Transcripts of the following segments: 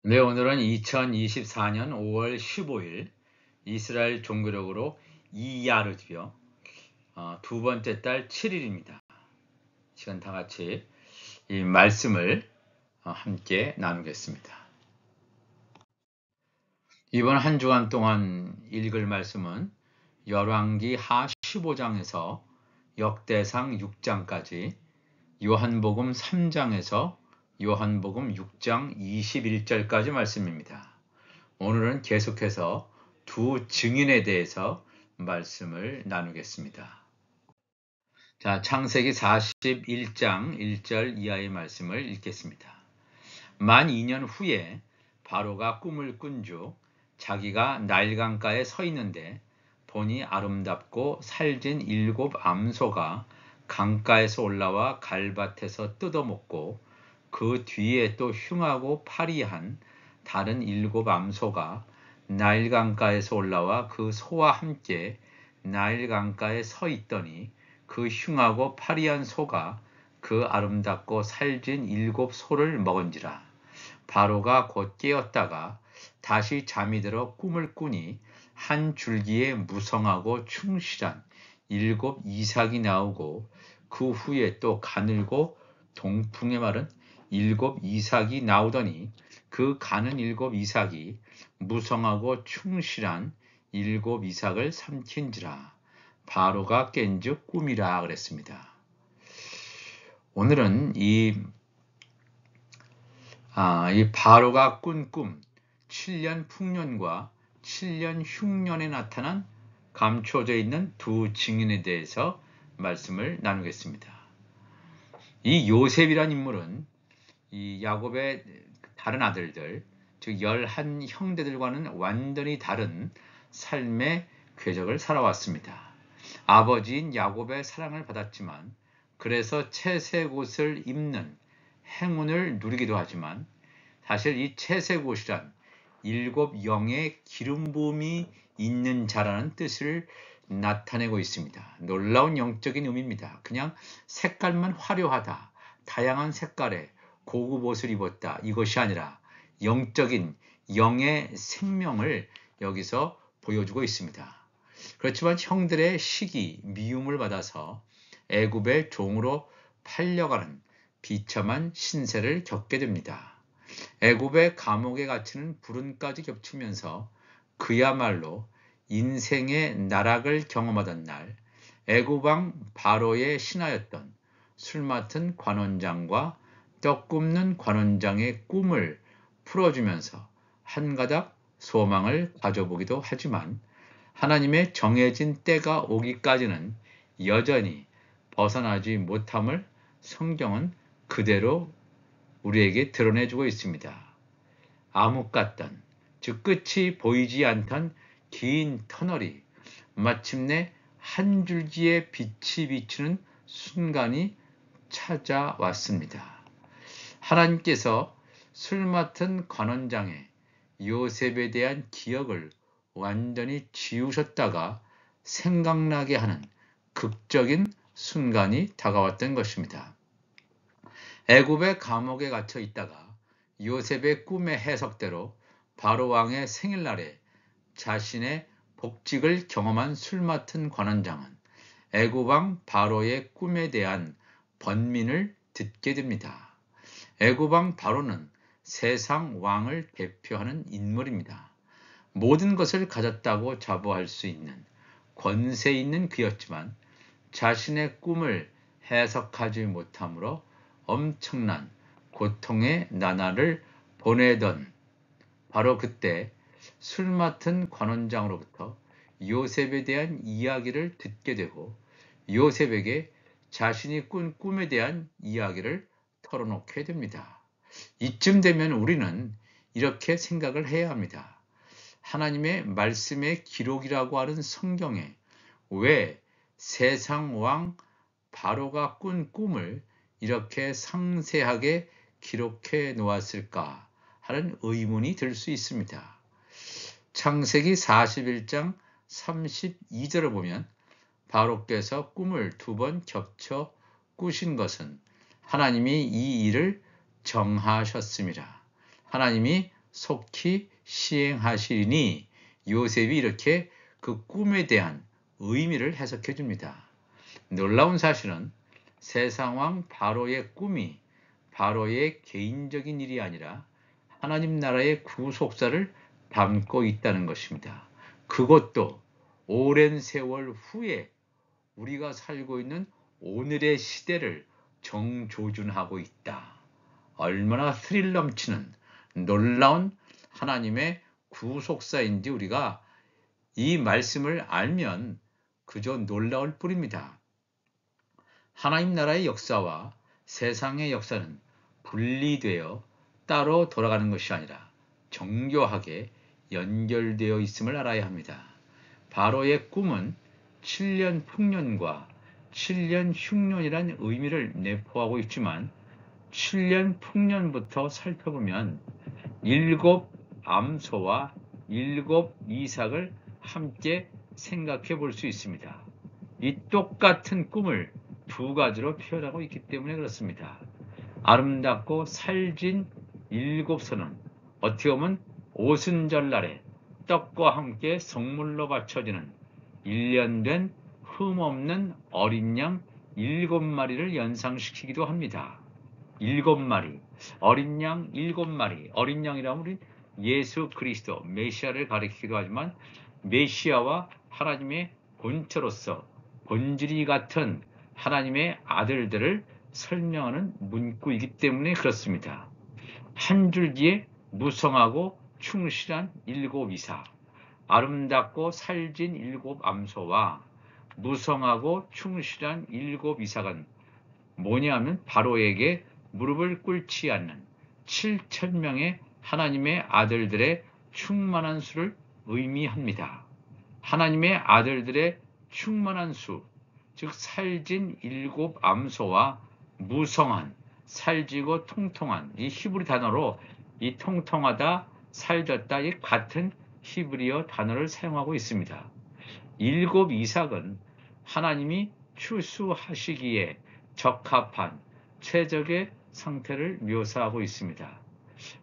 네, 오늘은 2024년 5월 15일 이스라엘 종교력으로 이야르드요. 두 번째 달 7일입니다. 시간 다 같이 이 말씀을 함께 나누겠습니다. 이번 한 주간 동안 읽을 말씀은 열왕기 하 15장에서 역대상 6장까지, 요한복음 3장에서 요한복음 6장 21절까지 말씀입니다. 오늘은 계속해서 두 증인에 대해서 말씀을 나누겠습니다. 자, 창세기 41장 1절 이하의 말씀을 읽겠습니다. 만 2년 후에 바로가 꿈을 꾼 주 자기가 나일강가에 서 있는데 보니 아름답고 살진 7 암소가 강가에서 올라와 갈밭에서 뜯어먹고 그 뒤에 또 흉하고 파리한 다른 7 암소가 나일강가에서 올라와 그 소와 함께 나일강가에 서 있더니 그 흉하고 파리한 소가 그 아름답고 살진 7 소를 먹은지라. 바로가 곧 깨었다가 다시 잠이 들어 꿈을 꾸니 한 줄기에 무성하고 충실한 7 이삭이 나오고 그 후에 또 가늘고 동풍에 마른 7 이삭이 나오더니 그 가는 7 이삭이 무성하고 충실한 7 이삭을 삼킨지라. 바로가 깬즉 꿈이라 그랬습니다. 오늘은 이 바로가 꾼 꿈, 7년 풍년과 7년 흉년에 나타난 감춰져 있는 두 증인에 대해서 말씀을 나누겠습니다. 이 요셉이란 인물은 이 야곱의 다른 아들들, 즉 11 형제들과는 완전히 다른 삶의 궤적을 살아왔습니다. 아버지인 야곱의 사랑을 받았지만, 그래서 채색 옷을 입는 행운을 누리기도 하지만, 사실 이 채색 옷이란 7 영의 기름 부음이 있는 자라는 뜻을 나타내고 있습니다. 놀라운 영적인 의미입니다. 그냥 색깔만 화려하다, 다양한 색깔의 고급 옷을 입었다, 이것이 아니라 영적인 영의 생명을 여기서 보여주고 있습니다. 그렇지만 형들의 시기, 미움을 받아서 애굽의 종으로 팔려가는 비참한 신세를 겪게 됩니다. 애굽의 감옥에 갇히는 불운까지 겹치면서 그야말로 인생의 나락을 경험하던 날, 애굽 왕 바로의 신하였던 술 맡은 관원장과 떡 굽는 관원장의 꿈을 풀어주면서 한 가닥 소망을 가져보기도 하지만, 하나님의 정해진 때가 오기까지는 여전히 벗어나지 못함을 성경은 그대로 우리에게 드러내주고 있습니다. 암흑 같던, 즉 끝이 보이지 않던 긴 터널이 마침내 한 줄기의 빛이 비추는 순간이 찾아왔습니다. 하나님께서 술 맡은 관원장의 요셉에 대한 기억을 완전히 지우셨다가 생각나게 하는 극적인 순간이 다가왔던 것입니다. 애굽의 감옥에 갇혀 있다가 요셉의 꿈의 해석대로 바로 왕의 생일날에 자신의 복직을 경험한 술 맡은 관원장은 애굽 왕 바로의 꿈에 대한 번민을 듣게 됩니다. 애굽 왕 바로는 세상 왕을 대표하는 인물입니다. 모든 것을 가졌다고 자부할 수 있는 권세 있는 그였지만, 자신의 꿈을 해석하지 못함으로 엄청난 고통의 나날을 보내던 바로 그때 술 맡은 관원장으로부터 요셉에 대한 이야기를 듣게 되고, 요셉에게 자신이 꾼 꿈에 대한 이야기를 털어놓게 됩니다. 이쯤 되면 우리는 이렇게 생각을 해야 합니다. 하나님의 말씀의 기록이라고 하는 성경에 왜 세상 왕 바로가 꾼 꿈을 이렇게 상세하게 기록해 놓았을까 하는 의문이 들 수 있습니다. 창세기 41장 32절을 보면 바로께서 꿈을 2번 겹쳐 꾸신 것은 하나님이 이 일을 정하셨음이라. 하나님이 속히 시행하시리니 요셉이 이렇게 그 꿈에 대한 의미를 해석해 줍니다. 놀라운 사실은 세상왕 바로의 꿈이 바로의 개인적인 일이 아니라 하나님 나라의 구속사를 담고 있다는 것입니다. 그것도 오랜 세월 후에 우리가 살고 있는 오늘의 시대를 정조준하고 있다. 얼마나 스릴 넘치는 놀라운 하나님의 구속사인지 우리가 이 말씀을 알면 그저 놀라울 뿐입니다. 하나님 나라의 역사와 세상의 역사는 분리되어 따로 돌아가는 것이 아니라 정교하게 연결되어 있음을 알아야 합니다. 바로의 꿈은 7년 풍년과 7년 흉년이란 의미를 내포하고 있지만 7년 풍년부터 살펴보면 7 암소와 7 이삭을 함께 생각해 볼 수 있습니다. 이 똑같은 꿈을 두 가지로 표현하고 있기 때문에 그렇습니다. 아름답고 살진 7소는 어떻게 보면 오순절날에 떡과 함께 성물로 바쳐지는 1년 된 흠없는 어린 양 7마리를 연상시키기도 합니다. 7마리, 어린 양 7마리, 어린 양이라면 우리 예수 그리스도 메시아를 가리키기도 하지만 메시아와 하나님의 본체로서 본질이 같은 하나님의 아들들을 설명하는 문구이기 때문에 그렇습니다. 한 줄기에 무성하고 충실한 7 이삭, 아름답고 살진 7 암소와 무성하고 충실한 7 이삭은 뭐냐면 바로에게 무릎을 꿇지 않는 7,000명의 하나님의 아들들의 충만한 수를 의미합니다. 하나님의 아들들의 충만한 수, 즉 살진 7 암소와 무성한, 살지고 통통한, 이 히브리 단어로 이 통통하다, 살졌다, 이 같은 히브리어 단어를 사용하고 있습니다. 7 이삭은 하나님이 추수하시기에 적합한 최적의 상태를 묘사하고 있습니다.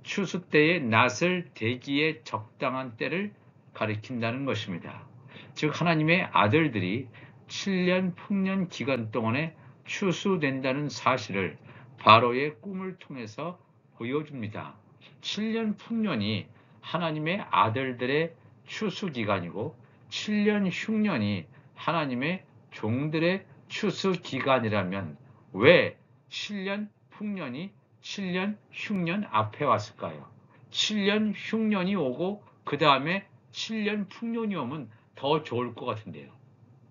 추수 때의 낫을 대기에 적당한 때를 가리킨다는 것입니다. 즉 하나님의 아들들이 7년 풍년 기간 동안에 추수된다는 사실을 바로의 꿈을 통해서 보여줍니다. 7년 풍년이 하나님의 아들들의 추수 기간이고 7년 흉년이 하나님의 종들의 추수 기간이라면 왜 7년 풍년이 7년 흉년 앞에 왔을까요? 7년 흉년이 오고 그 다음에 7년 풍년이 오면 더 좋을 것 같은데요.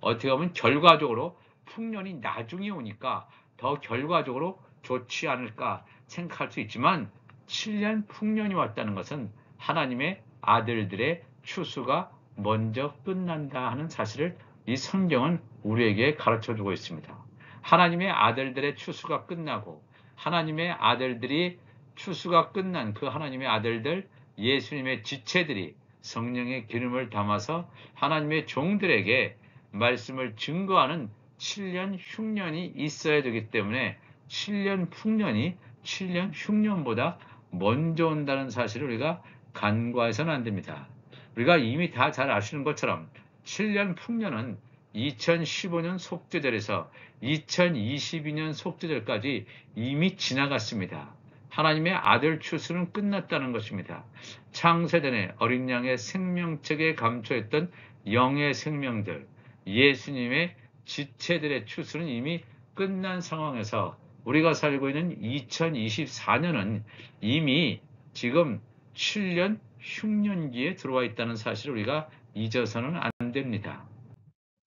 어떻게 보면 결과적으로 풍년이 나중에 오니까 더 결과적으로 좋지 않을까 생각할 수 있지만 7년 풍년이 왔다는 것은 하나님의 아들들의 추수가 먼저 끝난다 하는 사실을 이 성경은 우리에게 가르쳐주고 있습니다. 하나님의 아들들의 추수가 끝나고 하나님의 아들들이 추수가 끝난 그 하나님의 아들들 예수님의 지체들이 성령의 기름을 담아서 하나님의 종들에게 말씀을 증거하는 7년 흉년이 있어야 되기 때문에 7년 풍년이 7년 흉년보다 먼저 온다는 사실을 우리가 간과해서는 안 됩니다. 우리가 이미 다 잘 아시는 것처럼 7년 풍년은 2015년 속죄절에서 2022년 속죄절까지 이미 지나갔습니다. 하나님의 아들 추수는 끝났다는 것입니다. 창세전에 어린 양의 생명책에 감춰있던 영의 생명들, 예수님의 지체들의 추수는 이미 끝난 상황에서 우리가 살고 있는 2024년은 이미 지금 7년 흉년기에 들어와 있다는 사실을 우리가 잊어서는 안 됩니다.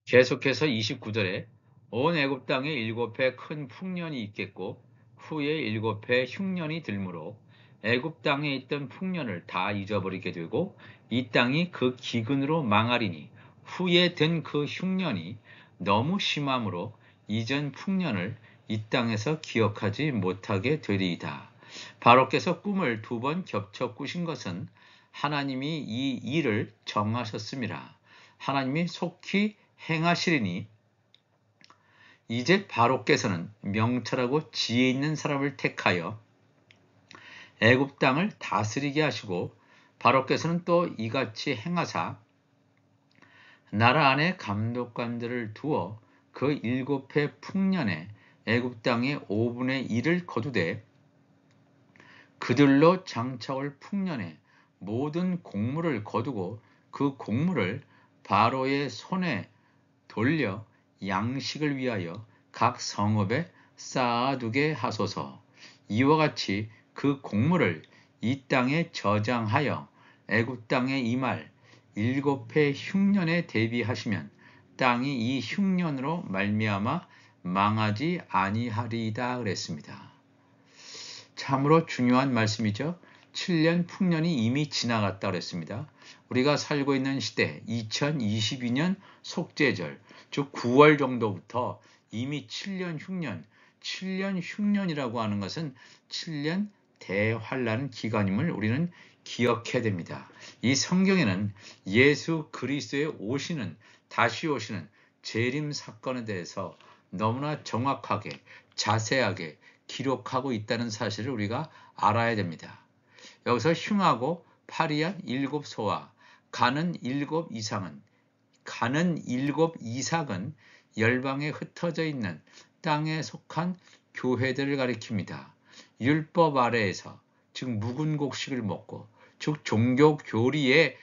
계속해서 29절에 온 애굽 땅에 7해 큰 풍년이 있겠고 후에 7해 흉년이 들므로 애굽 땅에 있던 풍년을 다 잊어버리게 되고 이 땅이 그 기근으로 망하리니 후에 든 그 흉년이 너무 심함으로 이전 풍년을 이 땅에서 기억하지 못하게 되리이다. 바로께서 꿈을 2번 겹쳐 꾸신 것은 하나님이 이 일을 정하셨습니다. 하나님이 속히 행하시리니 이제 바로께서는 명철하고 지혜 있는 사람을 택하여 애굽 땅을 다스리게 하시고 바로께서는 또 이같이 행하사 나라 안에 감독관들을 두어 그 7해 풍년에 애굽 땅의 5분의 1을 거두되 그들로 장차올 풍년에 모든 곡물을 거두고 그 곡물을 바로의 손에 돌려 양식을 위하여 각 성읍에 쌓아두게 하소서. 이와 같이 그 곡물을 이 땅에 저장하여 애굽 땅에 임할 7해 흉년에 대비하시면 땅이 이 흉년으로 말미암아 망하지 아니하리이다 그랬습니다. 참으로 중요한 말씀이죠. 7년 풍년이 이미 지나갔다 그랬습니다. 우리가 살고 있는 시대 2022년 속죄절 즉 9월 정도부터 이미 7년 흉년 7년 흉년이라고 하는 것은 7년 대환란 기간임을 우리는 기억해야 됩니다. 이 성경에는 예수 그리스도의 다시 오시는 재림 사건에 대해서 너무나 정확하게 자세하게 기록하고 있다는 사실을 우리가 알아야 됩니다. 여기서 흉하고 파리한 7소와 가는 7이삭은 열방에 흩어져 있는 땅에 속한 교회들을 가리킵니다. 율법 아래에서 즉 묵은 곡식을 먹고 즉 종교 교리에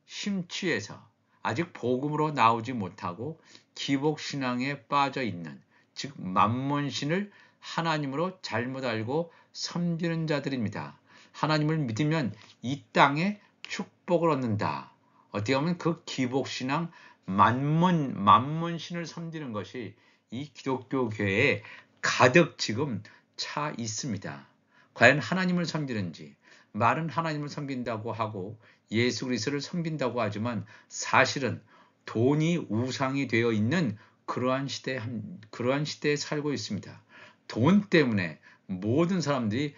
심취해서 아직 복음으로 나오지 못하고 기복신앙에 빠져 있는 즉 만몬신을 하나님으로 잘못 알고 섬기는 자들입니다. 하나님을 믿으면 이 땅에 축복을 얻는다. 어떻게 보면 그 기복신앙 만몬신을 섬기는 것이 이 기독교 교회에 가득 지금 차 있습니다. 과연 하나님을 섬기는지 말은 하나님을 섬긴다고 하고 예수 그리스도를 섬긴다고 하지만 사실은 돈이 우상이 되어 있는 그러한 시대에 살고 있습니다. 돈 때문에 많은 사람들이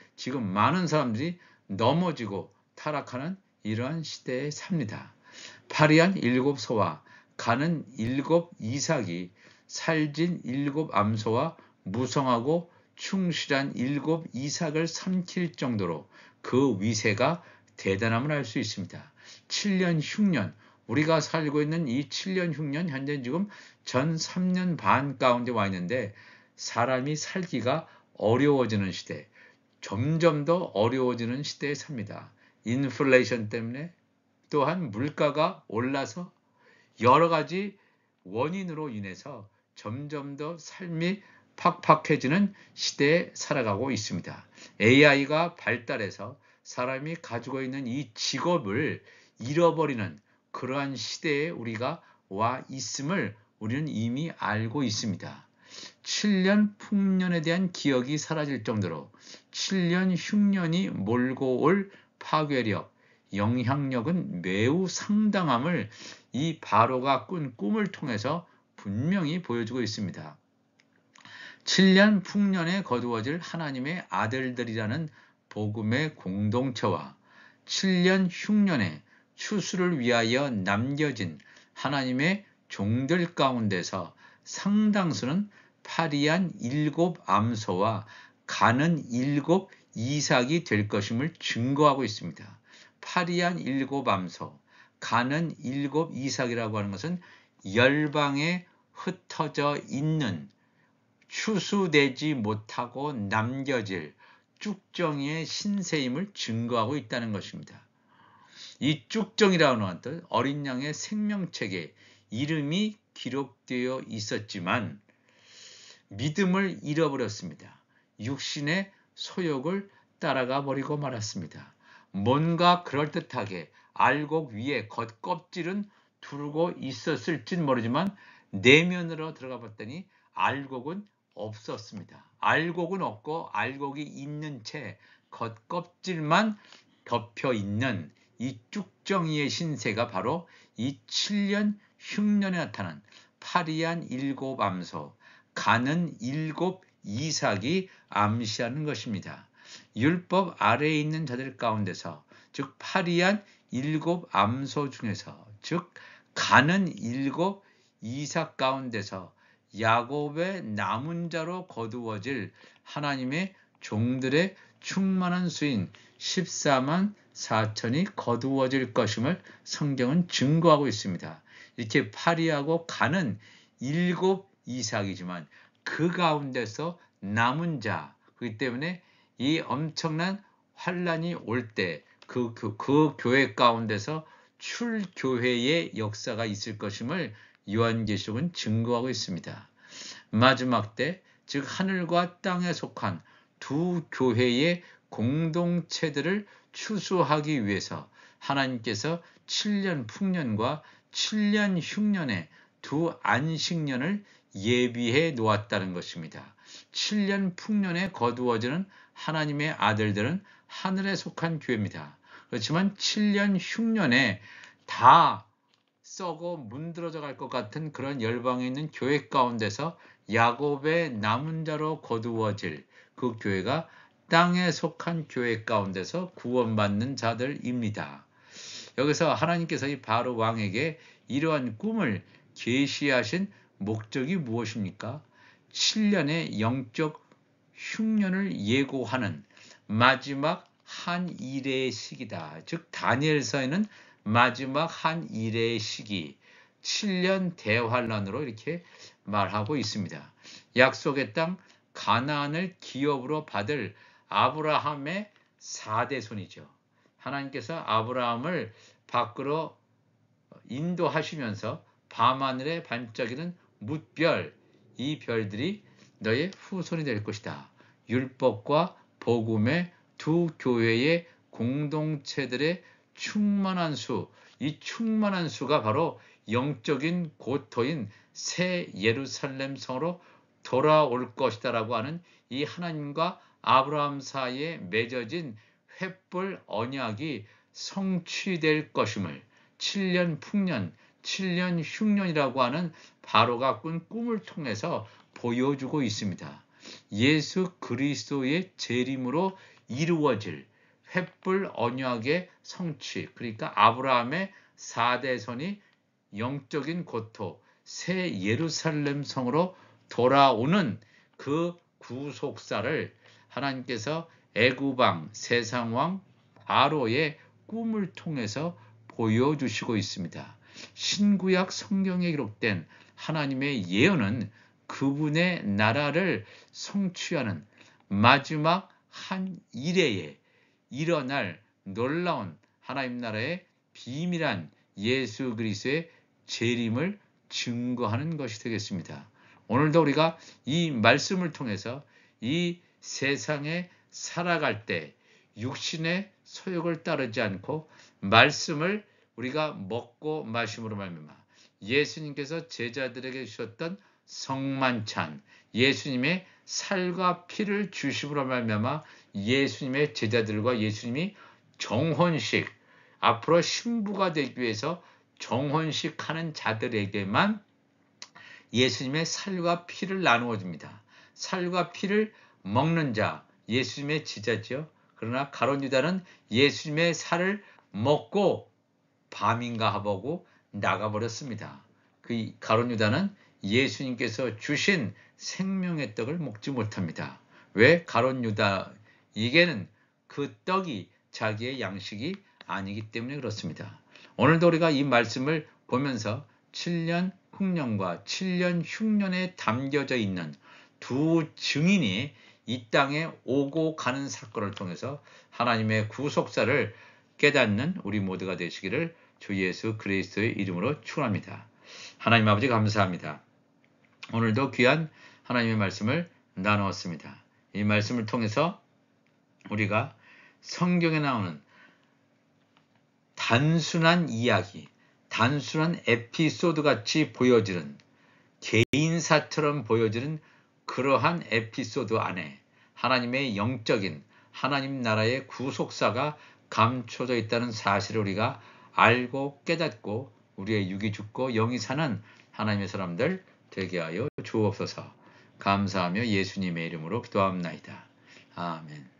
넘어지고 타락하는 이러한 시대에 삽니다. 파리한 7소와 가는 7이삭이 살진 7암소와 무성하고 충실한 7이삭을 삼킬 정도로 그 위세가 대단함을 알 수 있습니다. 7년 흉년, 우리가 살고 있는 이 7년 흉년, 현재 지금 전 3년 반 가운데 와 있는데 사람이 살기가 어려워지는 시대, 점점 더 어려워지는 시대에 삽니다. 인플레이션 때문에 또한 물가가 올라서 여러 가지 원인으로 인해서 점점 더 삶이 팍팍해지는 시대에 살아가고 있습니다. AI가 발달해서 사람이 가지고 있는 이 직업을 잃어버리는 그러한 시대에 우리가 와 있음을 우리는 이미 알고 있습니다. 7년 풍년에 대한 기억이 사라질 정도로 7년 흉년이 몰고 올 파괴력, 영향력은 매우 상당함을 이 바로가 꾼 꿈을 통해서 분명히 보여주고 있습니다. 7년 풍년에 거두어질 하나님의 아들들이라는 복음의 공동체와 7년 흉년에 추수를 위하여 남겨진 하나님의 종들 가운데서 상당수는 파리한 7암소와 가는 7이삭이 될 것임을 증거하고 있습니다. 파리한 7암소, 가는 7이삭이라고 하는 것은 열방에 흩어져 있는 추수되지 못하고 남겨질 쭉정이의 신세임을 증거하고 있다는 것입니다. 이 쭉정이라는 것은 어린 양의 생명책에 이름이 기록되어 있었지만 믿음을 잃어버렸습니다. 육신의 소욕을 따라가 버리고 말았습니다. 뭔가 그럴듯하게 알곡 위에 겉껍질은 두르고 있었을진 모르지만 내면으로 들어가 봤더니 알곡은 없었습니다. 알곡은 없고 알곡이 있는 채 겉껍질만 덮여 있는 이 쭉정이의 신세가 바로 이 7년 흉년에 나타난 파리한 7암소, 가는 7이삭이 암시하는 것입니다. 율법 아래에 있는 자들 가운데서 즉 파리한 7암소 중에서 즉 가는 7이삭 가운데서 야곱의 남은 자로 거두어질 하나님의 종들의 충만한 수인 14만 4천이 거두어질 것임을 성경은 증거하고 있습니다. 이렇게 파리하고 가는 7 이삭이지만 그 가운데서 남은 자, 그렇기 때문에 이 엄청난 환란이 올 때 그 교회 가운데서 출교회의 역사가 있을 것임을 요한계시록은 증거하고 있습니다. 마지막 때, 즉 하늘과 땅에 속한 두 교회의 공동체들을 추수하기 위해서 하나님께서 7년 풍년과 7년 흉년의 두 안식년을 예비해 놓았다는 것입니다. 7년 풍년에 거두어지는 하나님의 아들들은 하늘에 속한 교회입니다. 그렇지만 7년 흉년에 다 썩어 문드러져 갈 것 같은 그런 열방에 있는 교회 가운데서 야곱의 남은 자로 거두어질 그 교회가 땅에 속한 교회 가운데서 구원받는 자들입니다. 여기서 하나님께서 이 바로 왕에게 이러한 꿈을 계시하신 목적이 무엇입니까? 7년의 영적 흉년을 예고하는 마지막 한 일의 시기다. 즉 다니엘서에는 마지막 한 일의 시기, 7년 대환란으로 이렇게 말하고 있습니다. 약속의 땅 가나안을 기업으로 받을 아브라함의 4대손이죠. 하나님께서 아브라함을 밖으로 인도하시면서 밤하늘에 반짝이는 뭇별, 이 별들이 너의 후손이 될 것이다. 율법과 복음의 두 교회의 공동체들의 충만한 수, 이 충만한 수가 바로 영적인 고토인 새 예루살렘 성으로 돌아올 것이다라고 하는 이 하나님과 아브라함 사이에 맺어진 횃불 언약이 성취될 것임을 7년 풍년, 7년 흉년이라고 하는 바로가 꾼 꿈을 통해서 보여주고 있습니다. 예수 그리스도의 재림으로 이루어질 횃불 언약의 성취, 그러니까 아브라함의 4대손이 영적인 고토, 새 예루살렘 성으로 돌아오는 그 구속사를 하나님께서 애굽왕, 세상왕 바로의 꿈을 통해서 보여주시고 있습니다. 신구약 성경에 기록된 하나님의 예언은 그분의 나라를 성취하는 마지막 한 이래에 일어날 놀라운 하나님 나라의 비밀한 예수 그리스도의 재림을 증거하는 것이 되겠습니다. 오늘도 우리가 이 말씀을 통해서 이 세상에 살아갈 때 육신의 소욕을 따르지 않고 말씀을 우리가 먹고 마심으로 말미암아 예수님께서 제자들에게 주셨던 성만찬, 예수님의 살과 피를 주심으로 말미암아 예수님의 제자들과 예수님이 정혼식, 앞으로 신부가 되기 위해서 정혼식 하는 자들에게만 예수님의 살과 피를 나누어 줍니다. 살과 피를 먹는 자, 예수님의 제자죠. 그러나 가룟 유다는 예수님의 살을 먹고 밤인가 하보고 나가버렸습니다. 그 가룟 유다는 예수님께서 주신 생명의 떡을 먹지 못합니다. 왜? 가룟 유다에게는 그 떡이 자기의 양식이 아니기 때문에 그렇습니다. 오늘도 우리가 이 말씀을 보면서 7년 흉년과 7년 흉년에 담겨져 있는 두 증인이 이 땅에 오고 가는 사건을 통해서 하나님의 구속사를 깨닫는 우리 모두가 되시기를 주 예수 그리스도의 이름으로 축원합니다. 하나님 아버지 감사합니다. 오늘도 귀한 하나님의 말씀을 나누었습니다. 이 말씀을 통해서 우리가 성경에 나오는 단순한 이야기, 단순한 에피소드 같이 보여지는 개인사처럼 보여지는 그러한 에피소드 안에 하나님의 영적인 하나님 나라의 구속사가 감춰져 있다는 사실을 우리가 알고 깨닫고 우리의 육이 죽고 영이 사는 하나님의 사람들 되게 하여 주옵소서. 감사하며 예수님의 이름으로 기도합나이다. 아멘.